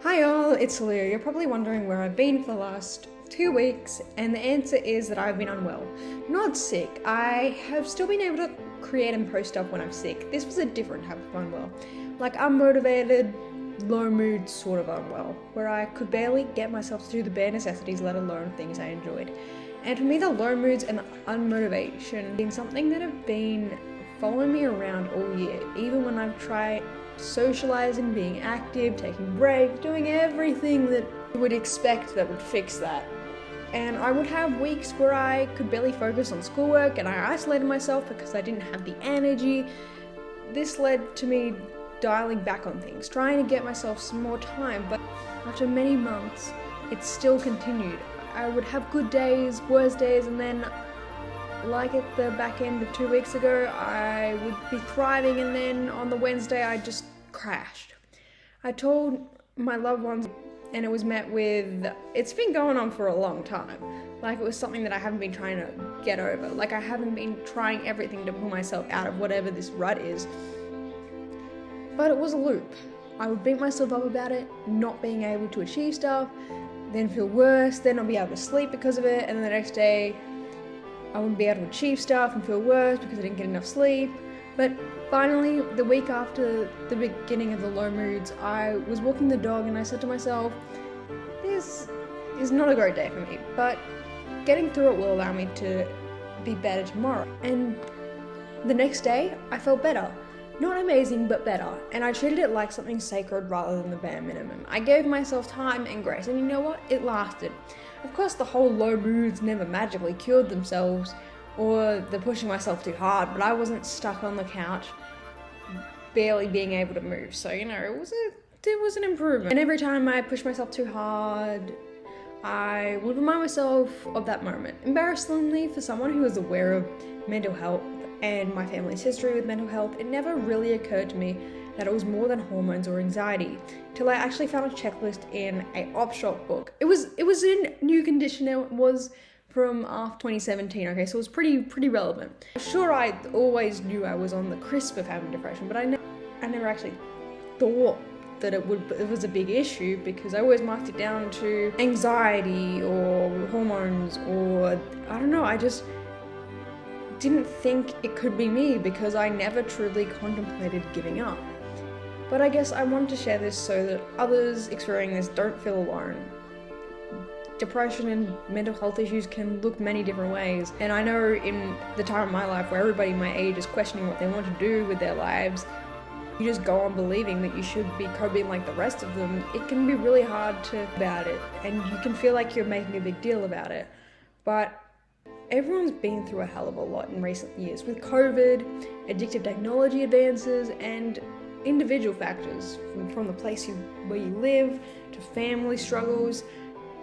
Hi all, it's Leah. You're probably wondering where I've been for the last 2 weeks, and the answer is that I've been unwell. Not sick. I have still been able to create and post stuff when I'm sick. This was a different type of unwell. Like unmotivated, low mood sort of unwell, where I could barely get myself to do the bare necessities, let alone things I enjoyed. And for me, the low moods and the unmotivation have been something that have been following me around all year, even when I've tried socializing, being active, taking breaks, doing everything that you would expect that would fix that. And I would have weeks where I could barely focus on schoolwork and I isolated myself because I didn't have the energy. This led to me dialing back on things, trying to get myself some more time, but after many months, it still continued. I would have good days, worse days, and then like at the back end of 2 weeks ago, I would be thriving, and then on the Wednesday, I just crashed. I told my loved ones, and it was met with, it's been going on for a long time. Like it was something that I haven't been trying to get over. Like I haven't been trying everything to pull myself out of whatever this rut is. But it was a loop. I would beat myself up about it, not being able to achieve stuff, then feel worse, then not be able to sleep because of it, and then the next day, I wouldn't be able to achieve stuff and feel worse because I didn't get enough sleep. But finally, the week after the beginning of the low moods, I was walking the dog and I said to myself, this is not a great day for me, but getting through it will allow me to be better tomorrow. And the next day, I felt better. Not amazing, but better. And I treated it like something sacred rather than the bare minimum. I gave myself time and grace, and you know what? It lasted. Of course, the whole low moods never magically cured themselves, or the pushing myself too hard, but I wasn't stuck on the couch, barely being able to move. So, it was an improvement. And every time I pushed myself too hard, I would remind myself of that moment. Embarrassingly, for someone who is aware of mental health and my family's history with mental health, it never really occurred to me that it was more than hormones or anxiety, till I actually found a checklist in a op shop book. It was in New Condition. It was from after 2017, okay, so it was pretty relevant. Sure, I always knew I was on the crisp of having depression, but I never actually thought that it was a big issue, because I always marked it down to anxiety or hormones, or I don't know, I just didn't think it could be me because I never truly contemplated giving up. But I guess I wanted to share this so that others experiencing this don't feel alone. Depression and mental health issues can look many different ways, and I know in the time of my life where everybody my age is questioning what they want to do with their lives, you just go on believing that you should be coping like the rest of them. It can be really hard to about it, and you can feel like you're making a big deal about it. But everyone's been through a hell of a lot in recent years with COVID, addictive technology advances, and individual factors from the place where you live, to family struggles,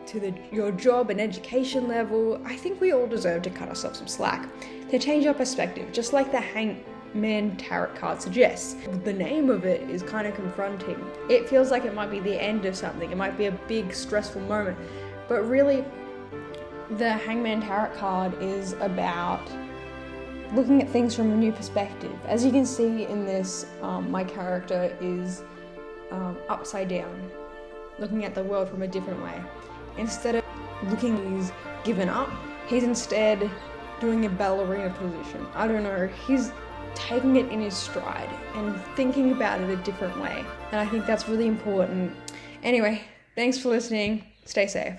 to your job and education level. I think we all deserve to cut ourselves some slack, to change our perspective, just like the Hangman Tarot card suggests. The name of it is kind of confronting. It feels like it might be the end of something. It might be a big stressful moment, but really, the Hangman Tarot card is about looking at things from a new perspective. As you can see in this, my character is upside down, looking at the world from a different way. Instead of looking, he's given up, he's instead doing a ballerina position. I don't know, he's taking it in his stride and thinking about it a different way. And I think that's really important. Anyway, thanks for listening. Stay safe.